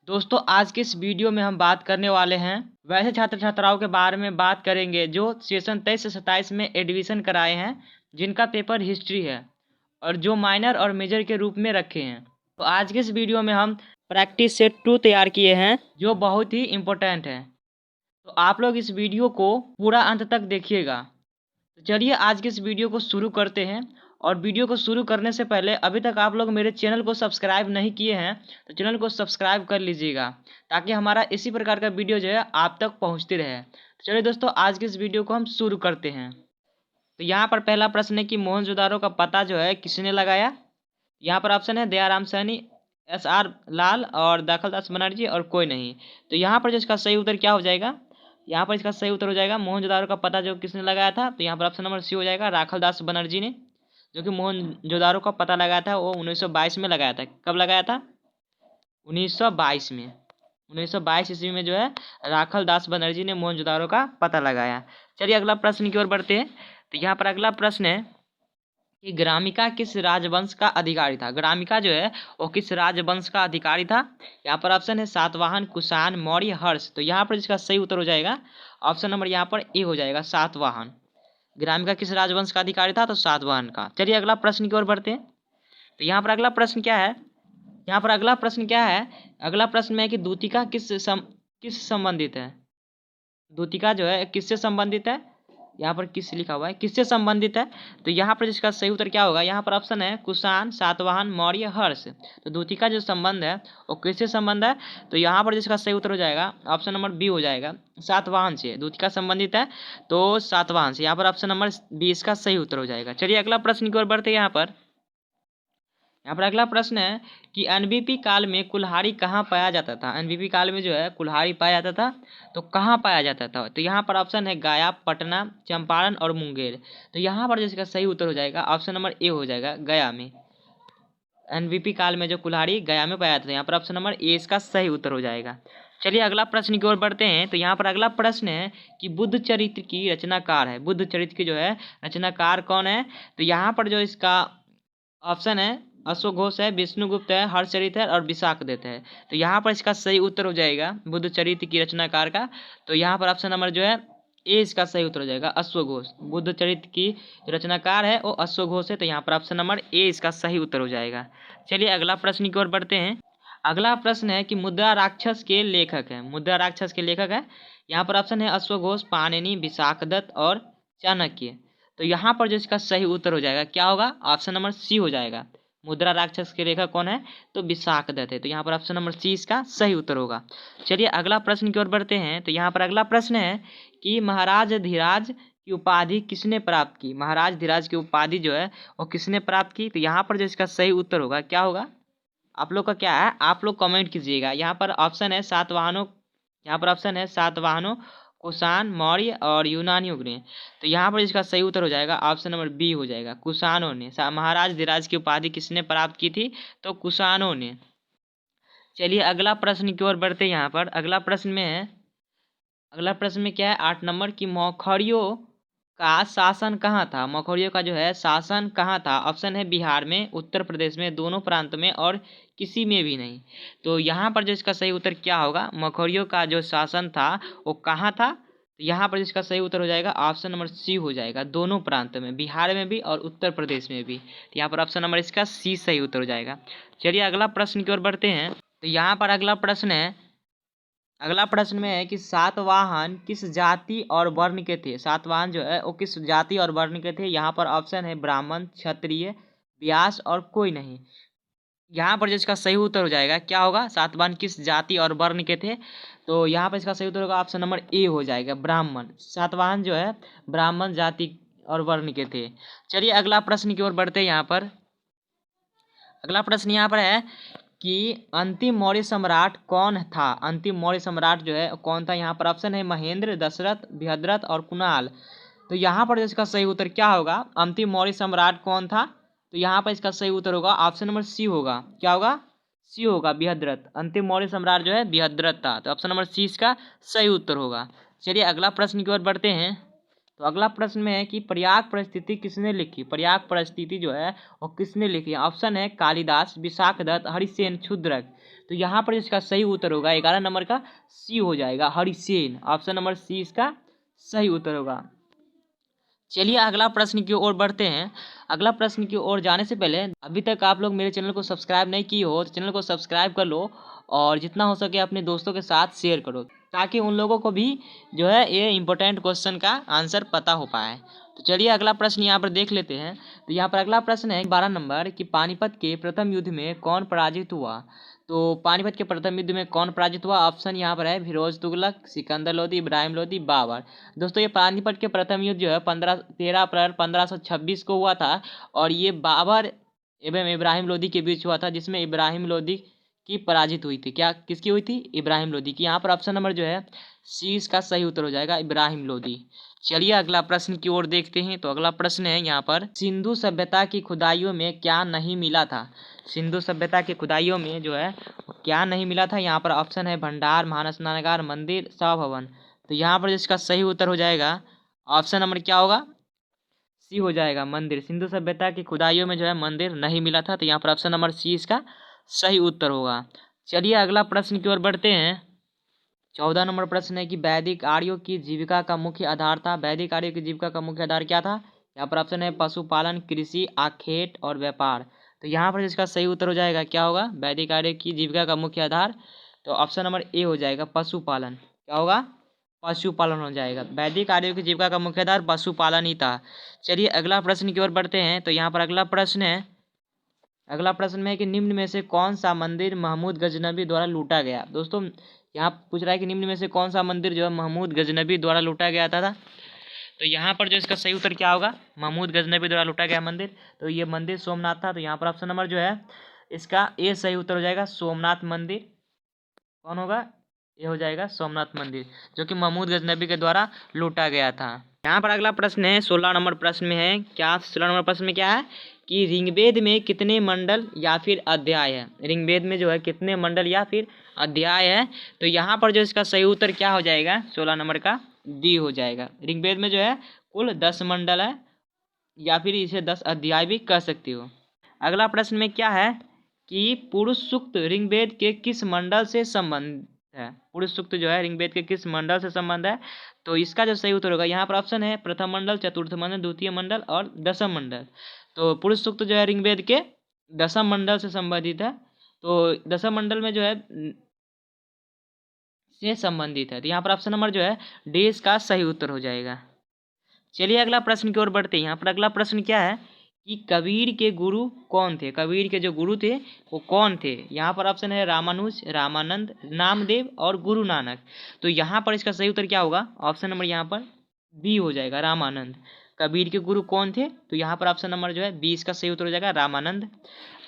दोस्तों आज के इस वीडियो में हम बात करने वाले हैं वैसे छात्र छात्राओं के बारे में बात करेंगे जो सेशन 23 से 27 में एडमिशन कराए हैं, जिनका पेपर हिस्ट्री है और जो माइनर और मेजर के रूप में रखे हैं। तो आज के इस वीडियो में हम प्रैक्टिस सेट 2 तैयार किए हैं जो बहुत ही इम्पोर्टेंट है। तो आप लोग इस वीडियो को पूरा अंत तक देखिएगा। तो चलिए आज के इस वीडियो को शुरू करते हैं। और वीडियो को शुरू करने से पहले अभी तक आप लोग मेरे चैनल को सब्सक्राइब नहीं किए हैं तो चैनल को सब्सक्राइब कर लीजिएगा, ताकि हमारा इसी प्रकार का वीडियो जो है आप तक पहुंचते रहे। तो चलिए दोस्तों आज के इस वीडियो को हम शुरू करते हैं। तो यहाँ पर पहला प्रश्न है कि मोहनजोदारो का पता जो है किसने लगाया। यहाँ पर ऑप्शन है दयाराम सैनी, SR लाल और दखलदास बनर्जी और कोई नहीं। तो यहाँ पर जो इसका सही उत्तर क्या हो जाएगा, यहाँ पर इसका सही उत्तर हो जाएगा मोहनजोदारो का पता जो किसने लगाया था। तो यहाँ पर ऑप्शन नंबर सी हो जाएगा, राखलदास बनर्जी ने, जो कि मोहनजोदारो का पता लगाया था वो 1922 में लगाया था। कब लगाया था? 1922 में। 1922 ईस्वी में जो है राखलदास बनर्जी ने मोहनजोदारो का पता लगाया। चलिए अगला प्रश्न की ओर बढ़ते हैं। तो यहाँ पर अगला प्रश्न है कि ग्रामिका किस राजवंश का अधिकारी था। ग्रामिका जो है वो किस राजवंश का अधिकारी था। यहाँ पर ऑप्शन है सातवाहन, कुषाण, मौर्य, हर्ष। तो यहाँ पर इसका सही उत्तर हो जाएगा ऑप्शन नंबर यहाँ पर ए हो जाएगा, सातवाहन। ग्रामिका किस राजवंश का अधिकारी था? तो सातवाहन का। चलिए अगला प्रश्न की ओर बढ़ते हैं। तो यहाँ पर अगला प्रश्न क्या है, यहाँ पर अगला प्रश्न क्या है, अगला प्रश्न में है कि दूतिका किस संबंधित है। दूतिका जो है किससे संबंधित है, यहाँ पर किस लिखा हुआ है, किससे संबंधित है। तो यहाँ पर इसका सही उत्तर क्या होगा, यहाँ पर ऑप्शन है कुषाण, सातवाहन, मौर्य, हर्ष। तो दूतिका जो संबंध है वो किससे संबंध है। तो यहाँ पर जिसका सही उत्तर हो जाएगा ऑप्शन नंबर बी हो जाएगा, सातवाहन से। दूतिका संबंधित है तो सातवाहन से। यहाँ पर ऑप्शन नंबर बी इसका सही उत्तर हो जाएगा। चलिए अगला प्रश्न की ओर बढ़ते हैं। यहाँ पर अगला प्रश्न है कि एनबीपी काल में कुल्हाड़ी कहाँ पाया जाता था। एनबीपी काल में जो है कुल्हाड़ी पाया जाता था तो कहाँ पाया जाता था। तो यहाँ पर ऑप्शन है गया, पटना, चंपारण और मुंगेर। तो यहाँ पर जिसका सही उत्तर हो जाएगा ऑप्शन नंबर ए हो जाएगा, गया में। एनबीपी काल में जो कुल्हाड़ी गया में पाया जाता था, यहाँ पर ऑप्शन नंबर ए इसका सही उत्तर हो जाएगा। चलिए अगला प्रश्न की ओर बढ़ते हैं। तो यहाँ पर अगला प्रश्न है कि बुद्ध चरित्र की रचनाकार है। बुद्ध चरित्र की जो है रचनाकार कौन है। तो यहाँ पर जो इसका ऑप्शन है अश्वघोष घोष है, विष्णुगुप्त है, हर्षचरित है और विशाखदत्त है। तो यहाँ पर इसका सही उत्तर हो जाएगा बुद्ध चरित्र की रचनाकार का। तो यहाँ पर ऑप्शन नंबर जो है ए इसका सही उत्तर हो जाएगा, अश्वघोष। बुद्ध चरित्र की रचनाकार है वो अश्वघोष है। तो यहाँ पर ऑप्शन नंबर ए इसका सही उत्तर हो जाएगा। चलिए अगला प्रश्न की ओर बढ़ते हैं। अगला प्रश्न है कि मुद्रा राक्षस के लेखक है। मुद्रा राक्षस के लेखक है, यहाँ पर ऑप्शन है अश्वघोष, पाणिनि, विशाखदत्त और चाणक्य। तो यहाँ पर जो इसका सही उत्तर हो जाएगा क्या होगा, ऑप्शन नंबर सी हो जाएगा। मुद्रा राक्षस के लेखक कौन है, तो विशाखदत्त है। तो यहाँ पर ऑप्शन नंबर सी इसका सही उत्तर होगा। चलिए अगला प्रश्न की ओर बढ़ते हैं। तो यहाँ पर अगला प्रश्न है कि महाराज धीराज की उपाधि किसने प्राप्त की। महाराज धीराज की उपाधि जो है वो किसने प्राप्त की। तो यहाँ पर जो इसका सही उत्तर होगा क्या होगा, आप लोग का क्या है, आप लोग कमेंट कीजिएगा। यहाँ पर ऑप्शन है सातवाहनों, यहाँ पर ऑप्शन है सातवाहनों, कुषाण, मौर्य और यूनानियों ने। तो यहाँ पर इसका सही उत्तर हो जाएगा ऑप्शन नंबर बी हो जाएगा, कुषाणों ने। महाराज धीराज की उपाधि किसने प्राप्त की थी, तो कुषाणों ने। चलिए अगला प्रश्न की ओर बढ़ते हैं। यहाँ पर अगला प्रश्न में है, अगला प्रश्न में क्या है 8 नंबर की मौखरियों का शासन कहाँ था। मौखरियों का जो है शासन कहाँ था। ऑप्शन है बिहार में, उत्तर प्रदेश में, दोनों प्रांत में और किसी में भी नहीं। तो यहाँ पर जो इसका सही उत्तर क्या होगा, मौखरियों का जो शासन था वो कहाँ था। तो यहाँ पर इसका सही उत्तर हो जाएगा ऑप्शन नंबर सी हो जाएगा, दोनों प्रांत में, बिहार में भी और उत्तर प्रदेश में भी। तो यहाँ पर ऑप्शन नंबर इसका सी सही उत्तर हो जाएगा। चलिए अगला प्रश्न की ओर बढ़ते हैं। तो यहाँ पर अगला प्रश्न है, अगला प्रश्न में है कि सातवाहन किस जाति और वर्ण के थे। सातवाहन जो है वो किस जाति और वर्ण के थे। यहाँ पर ऑप्शन है ब्राह्मण, क्षत्रिय, व्यास और कोई नहीं। यहाँ पर जो इसका सही उत्तर हो जाएगा क्या होगा, सातवाहन किस जाति और वर्ण के थे। तो यहाँ पर इसका सही उत्तर होगा ऑप्शन नंबर ए हो जाएगा, ब्राह्मण। सातवाहन जो है ब्राह्मण जाति और वर्ण के थे। चलिए अगला प्रश्न की ओर बढ़ते हैं। यहाँ पर अगला प्रश्न यहाँ पर है कि अंतिम मौर्य सम्राट कौन था। अंतिम मौर्य सम्राट जो है कौन था। यहाँ पर ऑप्शन है महेंद्र, दशरथ, बृहद्रथ और कुणाल। तो यहाँ पर इसका सही उत्तर क्या होगा, अंतिम मौर्य सम्राट कौन था। तो यहाँ पर इसका सही उत्तर होगा ऑप्शन नंबर सी होगा, क्या होगा, सी होगा, बृहद्रथ। अंतिम मौर्य सम्राट जो है बृहद्रथ था। तो ऑप्शन नंबर सी इसका सही उत्तर होगा। चलिए अगला प्रश्न की ओर बढ़ते हैं। तो अगला प्रश्न में है कि प्रयाग परिस्थिति किसने लिखी। प्रयाग परिस्थिति जो है वो किसने लिखी। ऑप्शन है कालिदास, विशाखदत्त, हरिसेन, क्षुद्रक। तो यहाँ पर इसका सही उत्तर होगा 11 नंबर का सी हो जाएगा, हरिसेन। ऑप्शन नंबर सी इसका सही उत्तर होगा। चलिए अगला प्रश्न की ओर बढ़ते हैं। अगला प्रश्न की ओर जाने से पहले अभी तक आप लोग मेरे चैनल को सब्सक्राइब नहीं किए हो तो चैनल को सब्सक्राइब कर लो और जितना हो सके अपने दोस्तों के साथ शेयर करो ताकि उन लोगों को भी जो है ये इम्पोर्टेंट क्वेश्चन का आंसर पता हो पाए। तो चलिए अगला प्रश्न यहाँ पर देख लेते हैं। तो यहाँ पर अगला प्रश्न है 12 नंबर कि पानीपत के प्रथम युद्ध में कौन पराजित हुआ। तो पानीपत के प्रथम युद्ध में कौन पराजित हुआ। ऑप्शन यहाँ पर है फिरोज तुगलक, सिकंदर लोदी, इब्राहिम लोदी, बाबर। दोस्तों ये पानीपत के प्रथम युद्ध जो है 13 अप्रैल 1526 को हुआ था और ये बाबर एवं इब्राहिम लोदी के बीच हुआ था, जिसमें इब्राहिम लोदी की पराजित हुई थी। क्या किसकी हुई थी। इब्राहिम लोदी की। यहाँ पर ऑप्शन नंबर जो है सी इसका सही उत्तर हो जाएगा, इब्राहिम लोदी। चलिए अगला प्रश्न की ओर देखते हैं। तो अगला प्रश्न है यहाँ पर सिंधु सभ्यता की खुदाइयों में क्या नहीं मिला था। सिंधु सभ्यता की खुदाइयों में जो है क्या नहीं मिला था। यहाँ पर ऑप्शन है भंडार, महास्नानागार, मंदिर, सभाभवन। तो यहाँ पर जिसका सही उत्तर हो जाएगा ऑप्शन नंबर क्या होगा, सी हो जाएगा, मंदिर। सिंधु सभ्यता की खुदाइयों में जो है मंदिर नहीं मिला था, तो यहाँ पर ऑप्शन नंबर सी इसका सही उत्तर होगा। चलिए अगला प्रश्न की ओर बढ़ते हैं। 14 नंबर प्रश्न है कि वैदिक आर्यों की जीविका का मुख्य आधार था। वैदिक आर्यों की जीविका का मुख्य आधार क्या था। यहाँ पर ऑप्शन है पशुपालन, कृषि, आखेट और व्यापार। तो यहाँ पर इसका सही उत्तर हो जाएगा क्या होगा, वैदिक आर्य की जीविका का मुख्य आधार। तो ऑप्शन नंबर ए हो जाएगा, पशुपालन। क्या होगा, पशुपालन हो जाएगा। वैदिक आर्यों की जीविका का मुख्य आधार पशुपालन ही था। चलिए अगला प्रश्न की ओर बढ़ते हैं। तो यहाँ पर अगला प्रश्न है, अगला प्रश्न में है कि निम्न में से कौन सा मंदिर महमूद गजनबी द्वारा लूटा गया। दोस्तों यहाँ पूछ रहा है कि निम्न में से कौन सा मंदिर जो है महमूद गजनबी द्वारा लूटा गया था। तो यहाँ पर जो इसका सही उत्तर क्या होगा, महमूद गजनबी द्वारा लूटा गया मंदिर। तो ये मंदिर सोमनाथ था। तो यहाँ पर ऑप्शन नंबर जो है इसका ए सही उत्तर हो जाएगा, सोमनाथ मंदिर। कौन होगा, ये हो जाएगा सोमनाथ मंदिर, जो कि महमूद गजनबी के द्वारा लूटा गया था। यहाँ पर अगला प्रश्न है 16 नंबर प्रश्न में है क्या, 16 नंबर प्रश्न में क्या है कि ऋग्वेद में कितने मंडल या फिर अध्याय है। ऋग्वेद में जो है कितने मंडल या फिर अध्याय है। तो यहाँ पर जो इसका सही उत्तर क्या हो जाएगा, 16 नंबर का डी हो जाएगा। ऋग्वेद में जो है कुल 10 मंडल है या फिर इसे 10 अध्याय भी कह सकते हो। अगला प्रश्न में क्या है कि पुरुष सूक्त ऋग्वेद के किस मंडल से संबंधित है। पुरुष सूक्त जो है ऋग्वेद के किस मंडल से संबंध है। तो इसका जो सही उत्तर होगा, यहाँ पर ऑप्शन है प्रथम मंडल, चतुर्थ मंडल, द्वितीय मंडल और दशम मंडल। तो पुरुष सूक्त जो है ऋग्वेद के दशम मंडल से संबंधित है। तो दशम मंडल में जो है से संबंधित है। तो यहाँ पर ऑप्शन नंबर जो है डी इसका सही उत्तर हो जाएगा। चलिए अगला प्रश्न की ओर बढ़ते हैं। यहाँ पर अगला प्रश्न क्या है कि कबीर के गुरु कौन थे। कबीर के जो गुरु थे वो कौन थे। यहाँ पर ऑप्शन है रामानुज, रामानंद, नामदेव और गुरु नानक। तो यहाँ पर इसका सही उत्तर क्या होगा, ऑप्शन नंबर यहाँ पर बी हो जाएगा, रामानंद। कबीर के गुरु कौन थे। तो यहाँ पर ऑप्शन नंबर जो है बी इसका सही उत्तर हो जाएगा, रामानंद।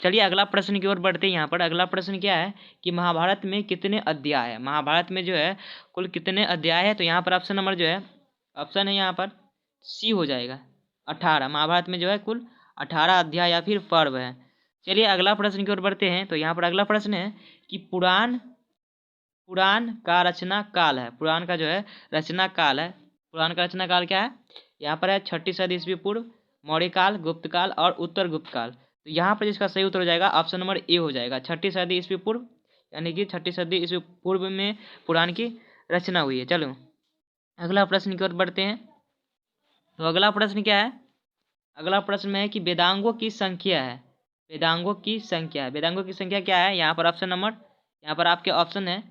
चलिए अगला प्रश्न की ओर बढ़ते हैं। यहाँ पर अगला प्रश्न क्या है कि महाभारत में कितने अध्याय है। महाभारत में जो है कुल कितने अध्याय है। तो यहाँ पर ऑप्शन नंबर जो है ऑप्शन है यहाँ पर सी हो जाएगा, 18। महाभारत में जो है कुल 18 अध्याय या फिर पर्व है। चलिए अगला प्रश्न की ओर बढ़ते हैं। तो यहाँ पर अगला प्रश्न है कि पुराण का रचना काल है। पुराण का जो है रचना काल है। पुराण का रचना काल क्या है, यहाँ पर है 6ठी सदी ईस्वी पूर्व, मौर्य काल, गुप्त काल और उत्तर गुप्त काल। तो यहाँ पर इसका सही उत्तर हो जाएगा ऑप्शन नंबर ए हो जाएगा, 6ठी सदी ईस्वी पूर्व, यानी कि 6ठी सदी ईस्वी पूर्व में पुराण की रचना हुई है। चलो अगला प्रश्न की ओर बढ़ते हैं। तो अगला प्रश्न क्या है, अगला प्रश्न में है कि वेदांगों की संख्या है। वेदांगों की संख्या है। वेदांगों की संख्या क्या है। यहाँ पर ऑप्शन नंबर, यहाँ पर आपके ऑप्शन है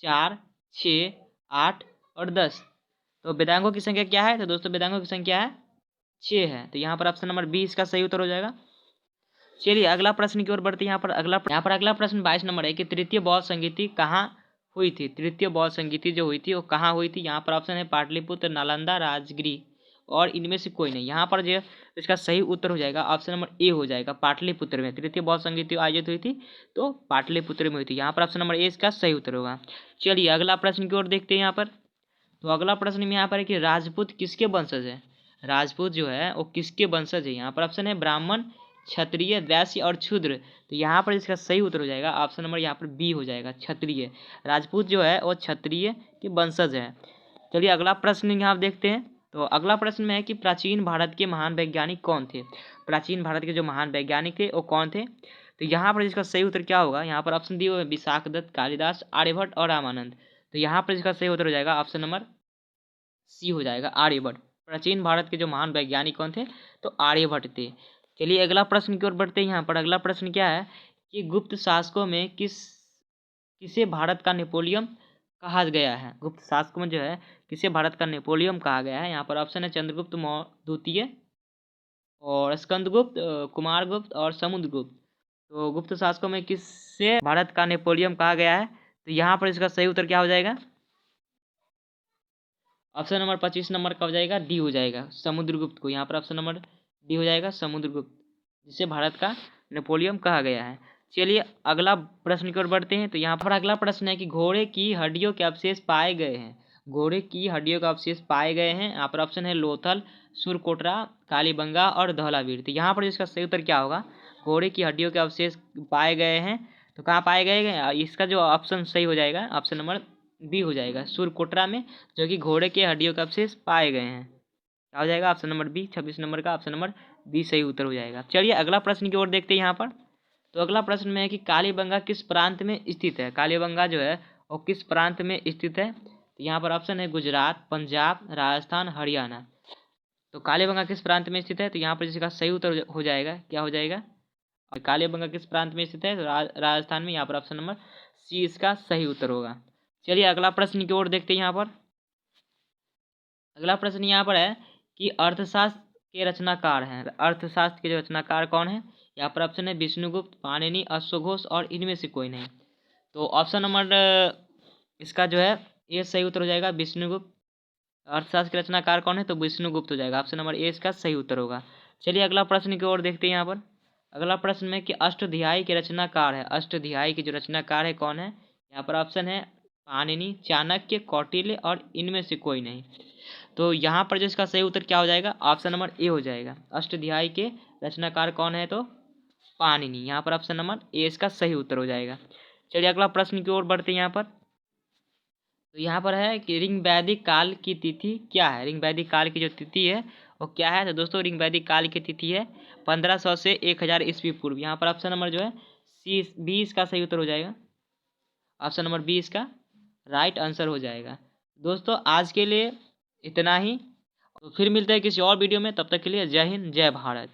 4, 6, 8 और 10। तो वेदांगों की संख्या क्या है। तो दोस्तों वेदांगों की संख्या है 6 है। तो यहाँ पर ऑप्शन नंबर बी इसका सही उत्तर हो जाएगा। चलिए अगला प्रश्न की ओर बढ़ते हैं। यहाँ पर अगला प्रश्न 22 नंबर है कि तृतीय बौद्ध संगीति कहाँ हुई थी। तृतीय बौद्ध संगीति जो हुई थी वो कहाँ हुई थी। यहाँ पर ऑप्शन है पाटलिपुत्र, नालंदा, राजगिरी और इनमें से कोई नहीं। यहाँ पर जो इसका सही उत्तर हो जाएगा ऑप्शन नंबर ए हो जाएगा, पाटलिपुत्र में तृतीय बौद्ध संगीति आयोजित हुई थी। तो पाटलिपुत्र में हुई थी। यहाँ पर ऑप्शन नंबर ए इसका सही उत्तर होगा। चलिए अगला प्रश्न की ओर देखते हैं। यहाँ पर तो अगला प्रश्न में यहाँ पर है कि राजपूत किसके वंशज है। राजपूत जो है वो किसके वंशज है। यहाँ पर ऑप्शन है ब्राह्मण, क्षत्रिय, वैश्य और शूद्र। तो यहाँ पर इसका सही उत्तर हो जाएगा ऑप्शन नंबर यहाँ पर बी हो जाएगा, क्षत्रिय। राजपूत जो है वो क्षत्रिय के वंशज है। चलिए अगला प्रश्न यहाँ देखते हैं। तो अगला प्रश्न में है कि प्राचीन भारत के महान वैज्ञानिक कौन थे। प्राचीन भारत के जो महान वैज्ञानिक थे वो कौन थे। तो यहाँ पर इसका सही उत्तर क्या होगा? यहाँ पर ऑप्शन दिए हुए हैं विशाखदत्त, कालिदास, आर्यभट्ट और रामानंद। तो यहाँ पर इसका सही उत्तर हो जाएगा ऑप्शन नंबर सी हो जाएगा, आर्यभट्ट। प्राचीन भारत के जो महान वैज्ञानिक कौन थे? तो आर्यभट्ट थे। चलिए अगला प्रश्न की ओर बढ़ते हैं। यहाँ पर अगला प्रश्न क्या है कि गुप्त शासकों में किसे भारत का नेपोलियन कहा गया है? गुप्त शासकों में जो है किसे भारत का नेपोलियन कहा गया है? यहाँ पर ऑप्शन है चंद्रगुप्त द्वितीय और स्कंदगुप्त, कुमारगुप्त और समुद्रगुप्त। तो गुप्त शासकों में किससे भारत का नेपोलियन कहा गया है? तो यहाँ पर इसका सही उत्तर क्या हो जाएगा? ऑप्शन नंबर 25 नंबर का हो जाएगा, डी हो जाएगा, समुद्रगुप्त को। यहाँ पर ऑप्शन नंबर डी हो जाएगा, समुद्रगुप्त, जिसे भारत का नेपोलियन कहा गया है। चलिए अगला प्रश्न की ओर बढ़ते हैं। तो यहाँ पर अगला प्रश्न है कि घोड़े की हड्डियों के अवशेष पाए गए हैं। घोड़े की हड्डियों का अवशेष पाए गए हैं। यहाँ पर ऑप्शन है लोथल, सुरकोटरा, कालीबंगा और धौलावीर। तो यहाँ पर इसका सही उत्तर क्या होगा? घोड़े की हड्डियों के अवशेष पाए गए हैं, तो कहाँ पाए गए? इसका जो ऑप्शन सही हो जाएगा ऑप्शन नंबर बी हो जाएगा, सुरकोटरा में, जो कि घोड़े के हड्डियों के अवशेष पाए गए हैं। क्या हो जाएगा? ऑप्शन नंबर बी, 26 नंबर का ऑप्शन नंबर बी सही उत्तर हो जाएगा। चलिए अगला प्रश्न की ओर देखते हैं यहाँ पर। तो अगला प्रश्न में है कि कालीबंगा किस प्रांत में स्थित है? कालीबंगा जो है वो किस प्रांत में स्थित है? तो यहाँ पर ऑप्शन है गुजरात, पंजाब, राजस्थान, हरियाणा। तो कालीबंगा किस प्रांत में स्थित है? तो यहाँ पर इसका सही उत्तर हो जाएगा, क्या हो जाएगा? और कालीबंगा किस प्रांत में स्थित है? तो राजस्थान में। यहाँ पर ऑप्शन नंबर सी इसका सही उत्तर होगा। चलिए अगला प्रश्न की ओर देखते हैं यहाँ पर। अगला प्रश्न यहाँ पर है कि अर्थशास्त्र के रचनाकार हैं। अर्थशास्त्र के जो रचनाकार कौन है? यहाँ पर ऑप्शन है विष्णुगुप्त, पाणिनि, अश्वघोष और इनमें से कोई नहीं। तो ऑप्शन नंबर इसका जो है ए सही उत्तर हो जाएगा, विष्णुगुप्त। अर्थशास्त्र के रचनाकार कौन है? तो विष्णुगुप्त हो जाएगा, ऑप्शन नंबर ए इसका सही उत्तर होगा। चलिए अगला प्रश्न की ओर देखते हैं यहाँ पर। अगला प्रश्न में कि अष्टध्यायी के रचनाकार है। अष्टध्यायी के जो रचनाकार है कौन है? यहाँ पर ऑप्शन है पाणिनि, चाणक्य, कौटिल्य और इनमें से कोई नहीं। तो यहाँ पर जो इसका सही उत्तर क्या हो जाएगा? ऑप्शन नंबर ए हो जाएगा, अष्टध्यायी के रचनाकार कौन है? तो पाणिनि। यहाँ पर ऑप्शन नंबर ए इसका सही उत्तर हो जाएगा। चलिए अगला प्रश्न की ओर बढ़ते हैं यहाँ पर। तो यहाँ पर है कि रिंग वैदिक काल की तिथि क्या है? रिंग वैदिक काल की जो तिथि है वो क्या है? तो दोस्तों रिंग वैदिक काल की तिथि है 1500 से 1000 ईस्वी पूर्व। यहाँ पर ऑप्शन नंबर जो है सी, बी इसका सही उत्तर हो जाएगा, ऑप्शन नंबर बी इसका राइट आंसर हो जाएगा। दोस्तों आज के लिए इतना ही, तो फिर मिलते हैं किसी और वीडियो में। तब तक के लिए जय हिंद, जय भारत।